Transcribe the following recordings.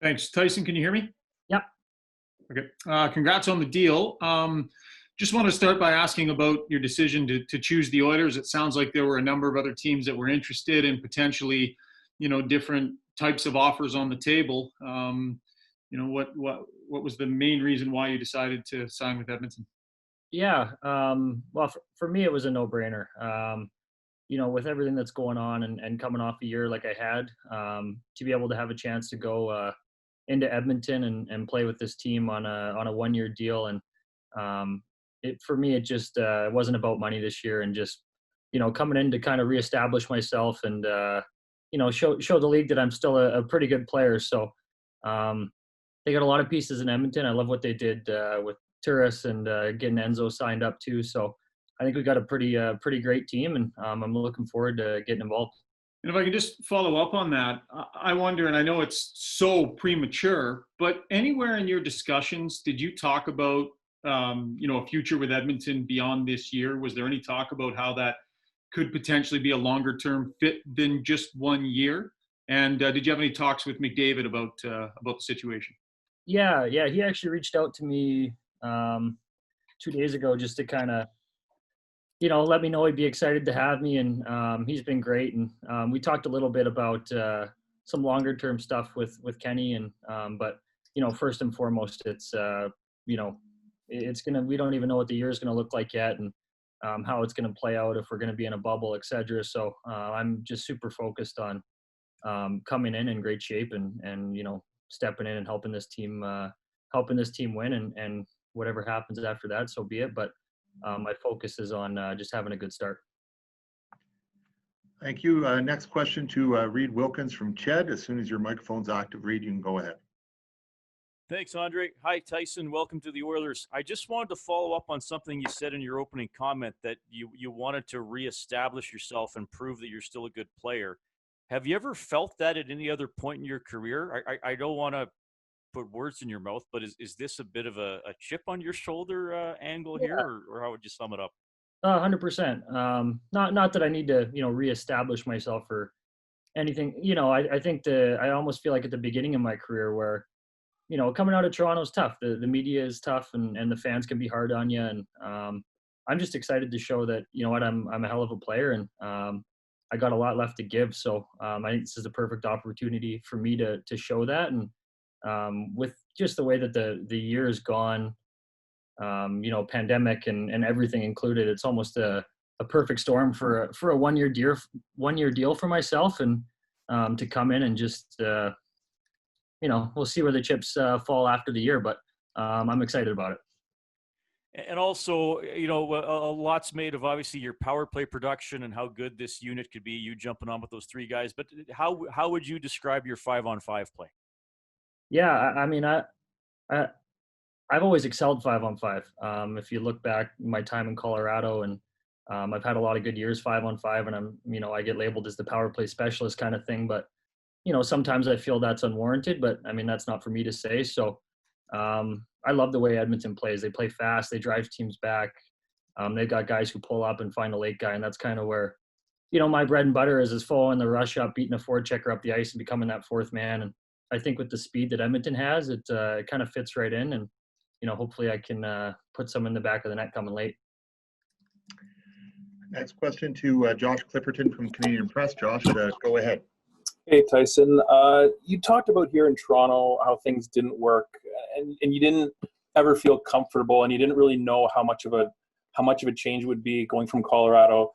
Thanks. Tyson, can you hear me? Yep. Okay. Congrats on the deal. Just want to start by asking about your decision to choose the Oilers. It sounds like there were a number of other teams that were interested in potentially, different types of offers on the table. What was the main reason why you decided to sign with Edmonton? Yeah. Well, for me, it was a no-brainer. With everything that's going on and coming off a year like I had, to be able to have a chance to go into Edmonton and play with this team on a 1-year deal, and for me, it just it wasn't about money this year, and just coming in to kind of reestablish myself and show the league that I'm still a pretty good player. So they got a lot of pieces in Edmonton. I love what they did with Turris and getting Enzo signed up too. So I think we got a pretty great team, and I'm looking forward to getting involved. And if I can just follow up on that, I wonder, and I know it's so premature, but anywhere in your discussions, did you talk about, a future with Edmonton beyond this year? Was there any talk about how that could potentially be a longer term fit than just 1 year? And did you have any talks with McDavid about the situation? Yeah. He actually reached out to me 2 days ago just to kind of let me know he'd be excited to have me, and he's been great. And we talked a little bit about some longer term stuff with Kenny, and but first and foremost, it's we don't even know what the year is gonna look like yet, and how it's gonna play out, if we're gonna be in a bubble, etc. So I'm just super focused on coming in great shape and stepping in and helping this team win, and whatever happens after that, so be it. But my focus is on just having a good start. Thank you. Next question to Reed Wilkins from Ched. As soon as your microphone's active, Reed, you can go ahead. Thanks, Andre. Hi, Tyson. Welcome to the Oilers. I just wanted to follow up on something you said in your opening comment, that you wanted to reestablish yourself and prove that you're still a good player. Have you ever felt that at any other point in your career? I don't want to put words in your mouth, but is this a bit of a chip on your shoulder angle here, or how would you sum it up? 100%. Not that I need to reestablish myself or anything. I think I almost feel like at the beginning of my career where coming out of Toronto is tough. The media is tough, and the fans can be hard on you. And I'm just excited to show that I'm a hell of a player, and I got a lot left to give. So I think this is the perfect opportunity for me to show that. And with just the way that the year has gone, pandemic and everything included, it's almost a perfect storm for a 1-year deal for myself, and to come in and just we'll see where the chips fall after the year, but I'm excited about it. And also, a lot's made of obviously your power play production and how good this unit could be, you jumping on with those three guys. But how would you describe your 5-on-5 play? Yeah, I mean, I've always excelled 5-on-5. If you look back my time in Colorado, and I've had a lot of good years 5-on-5, and I get labeled as the power play specialist kind of thing. But sometimes I feel that's unwarranted. But I mean, that's not for me to say. So I love the way Edmonton plays. They play fast. They drive teams back. They've got guys who pull up and find a late guy, and that's kind of where my bread and butter is following the rush up, beating a forward checker up the ice, and becoming that fourth man. And I think with the speed that Edmonton has, it kind of fits right in, and hopefully I can put some in the back of the net coming late. Next question to Josh Clipperton from Canadian Press. Josh, go ahead. Hey, Tyson. You talked about here in Toronto how things didn't work, and you didn't ever feel comfortable, and you didn't really know how much of a change would be going from Colorado.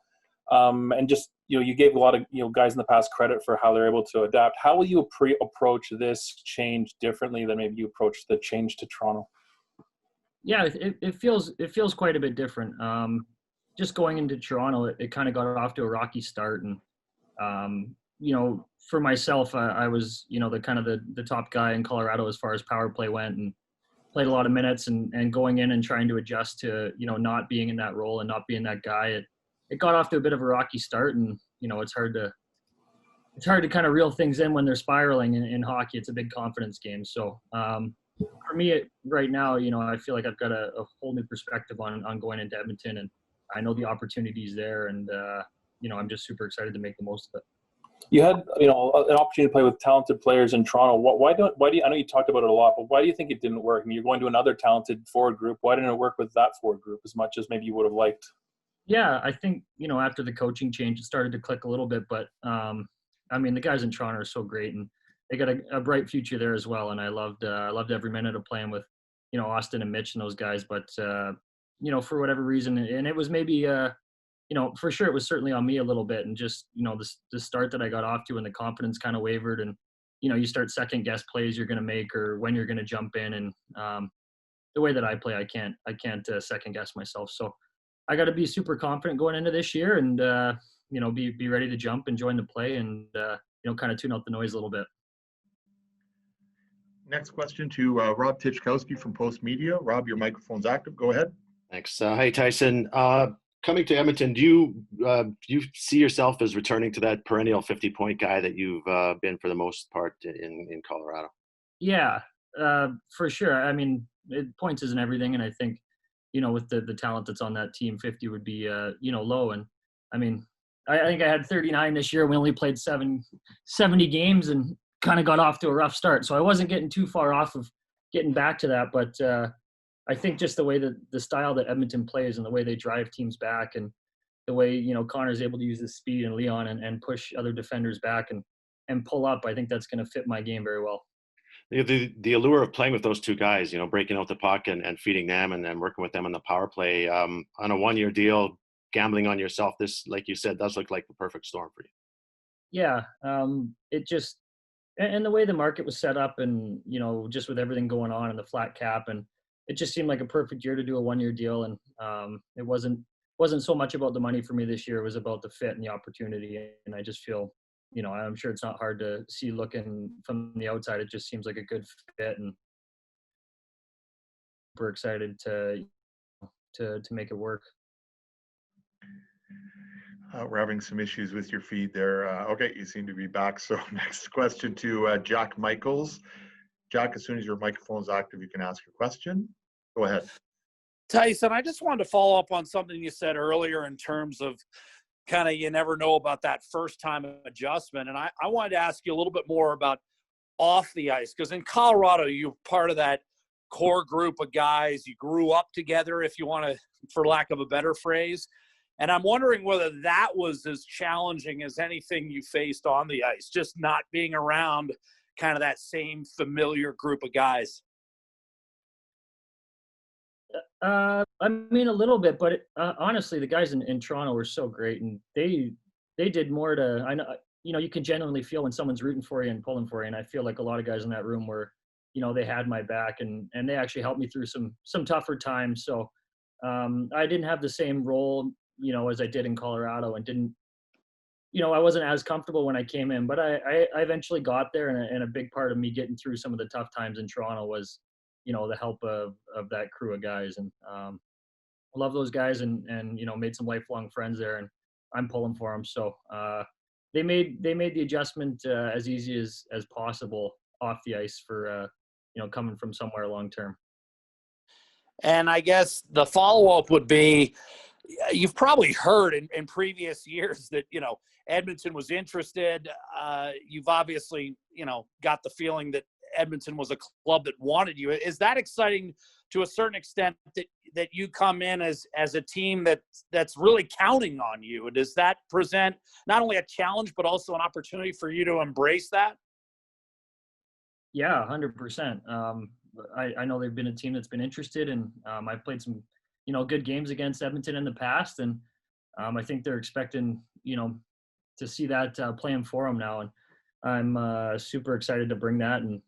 And just you gave a lot of guys in the past credit for how they're able to adapt. How will you approach this change differently than maybe you approached the change to Toronto? Yeah, it feels quite a bit different. Just going into Toronto, it kind of got off to a rocky start, and for myself, I was the top guy in Colorado as far as power play went, and played a lot of minutes, and going in and trying to adjust to not being in that role and not being that guy. It got off to a bit of a rocky start, and it's hard to kind of reel things in when they're spiraling in hockey. It's a big confidence game. So for me right now, I feel like I've got a whole new perspective on going into Edmonton, and I know the opportunities there, and I'm just super excited to make the most of it. You had, an opportunity to play with talented players in Toronto. Why do you, I know you talked about it a lot, but why do you think it didn't work? I mean, you're going to another talented forward group. Why didn't it work with that forward group as much as maybe you would have liked? Yeah, I think, after the coaching change, it started to click a little bit, but the guys in Toronto are so great, and they got a bright future there as well. And I loved every minute of playing with, Austin and Mitch and those guys. But for whatever reason, and it was maybe for sure it was certainly on me a little bit, and just the start that I got off to, and the confidence kind of wavered, and you start second guess plays you're going to make or when you're going to jump in, and the way that I play, I can't second guess myself. So I got to be super confident going into this year, and be ready to jump and join the play, and kind of tune out the noise a little bit. Next question to Rob Tichkowski from Post Media. Rob, your microphone's active. Go ahead. Thanks. Hey, Tyson. Coming to Edmonton, do you see yourself as returning to that perennial 50-point guy that you've been for the most part in Colorado? Yeah, for sure. I mean, points isn't everything, and I think with the talent that's on that team, 50 would be low. And I mean, I think I had 39 this year. We only played 70 games and kind of got off to a rough start, so I wasn't getting too far off of getting back to that. But I think just the way that the style that Edmonton plays and the way they drive teams back, and the way Connor's able to use his speed, and Leon and push other defenders back and pull up, I think that's going to fit my game very well. The allure of playing with those two guys, breaking out the puck and feeding them, and then working with them on the power play on a one-year deal, gambling on yourself, this, like you said, does look like the perfect storm for you. Yeah, it just, and the way the market was set up, and just with everything going on and the flat cap, and it just seemed like a perfect year to do a one-year deal. And it wasn't so much about the money for me this year. It was about the fit and the opportunity. And I just feel, I'm sure it's not hard to see looking from the outside. It just seems like a good fit, and we're excited to make it work. We're having some issues with your feed there. Okay, you seem to be back. So next question to Jack Michaels. Jack, as soon as your microphone's active, you can ask your question. Go ahead. Tyson, I just wanted to follow up on something you said earlier in terms of kind of, you never know about that first time adjustment. And I wanted to ask you a little bit more about off the ice, because in Colorado, you're part of that core group of guys. You grew up together, if you want to, for lack of a better phrase. And I'm wondering whether that was as challenging as anything you faced on the ice, just not being around kind of that same familiar group of guys. A little bit, but honestly, the guys in Toronto were so great, and they did more to, I know, you can genuinely feel when someone's rooting for you and pulling for you. And I feel like a lot of guys in that room were, they had my back, and they actually helped me through some tougher times. So I didn't have the same role, as I did in Colorado, and didn't, I wasn't as comfortable when I came in, but I eventually got there. And a big part of me getting through some of the tough times in Toronto was, the help of that crew of guys. And I love those guys, and made some lifelong friends there, and I'm pulling for them. So they made the adjustment as easy as possible off the ice for, coming from somewhere long term. And I guess the follow-up would be, you've probably heard in previous years that, Edmonton was interested. You've obviously, got the feeling that Edmonton was a club that wanted you. Is that exciting to a certain extent, that you come in as a team that's really counting on you? Does that present not only a challenge, but also an opportunity for you to embrace that? Yeah, 100%. I know they've been a team that's been interested, and I've played some, good games against Edmonton in the past, and I think they're expecting, to see that playing for them now, and I'm super excited to bring that. And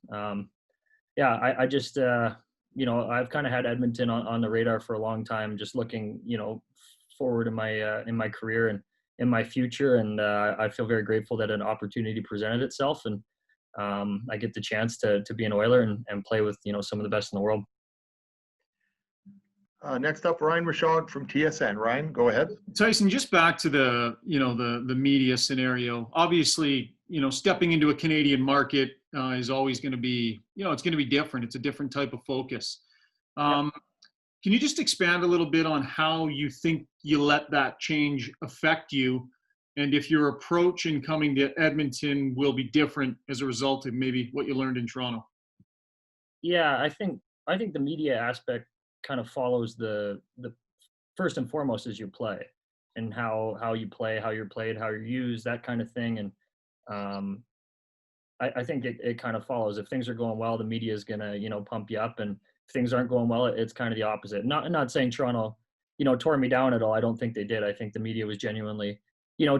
I just I've kind of had Edmonton on the radar for a long time, just looking forward in my career and in my future, and I feel very grateful that an opportunity presented itself, and I get the chance to be an Oiler and play with some of the best in the world. Next up, Ryan Rishaug from TSN. Ryan, go ahead. Tyson, just back to the media scenario. Obviously, stepping into a Canadian market is always going to be, it's going to be different. It's a different type of focus. Can you just expand a little bit on how you think you let that change affect you? and if your approach in coming to Edmonton will be different as a result of maybe what you learned in Toronto. Yeah, I think the media aspect kind of follows the first and foremost is you play and how you play, how you're played, how you're used, that kind of thing. And um, I think it kind of follows. If things are going well, the media is gonna, pump you up, and if things aren't going well, it's kind of the opposite. Not saying Toronto, tore me down at all. I don't think they did. I think the media was genuinely,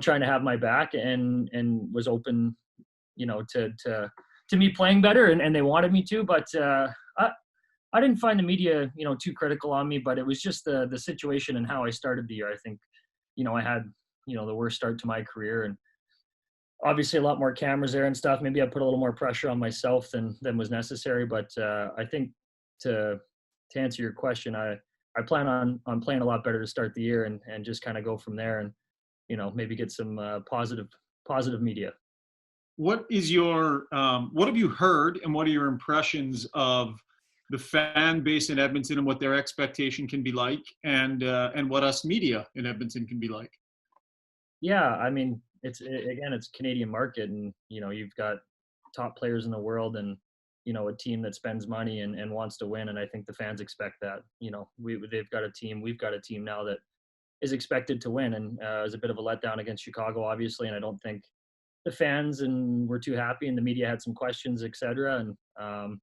trying to have my back and was open, to me playing better, and they wanted me to. But I didn't find the media, too critical on me. But it was just the situation and how I started the year. I think, I had, the worst start to my career, and obviously a lot more cameras there and stuff. Maybe I put a little more pressure on myself than was necessary. But I think to answer your question, I plan on playing a lot better to start the year, and just kind of go from there, and maybe get some positive media. What is your what have you heard, and what are your impressions of the fan base in Edmonton and what their expectation can be like, and what us media in Edmonton can be like? Yeah, I mean, it's Canadian market, and you've got top players in the world, and a team that spends money and wants to win, and I think the fans expect that. They've got a team, we've got a team now that is expected to win, and it was a bit of a letdown against Chicago, obviously, and I don't think the fans and were too happy, and the media had some questions, etc. And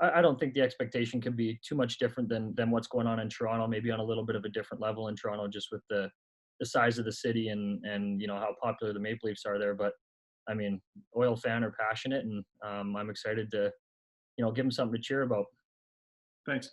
I don't think the expectation can be too much different than what's going on in Toronto. Maybe on a little bit of a different level in Toronto, just with the size of the city and how popular the Maple Leafs are there. But I mean, Oil fan are passionate, and I'm excited to give them something to cheer about. Thanks.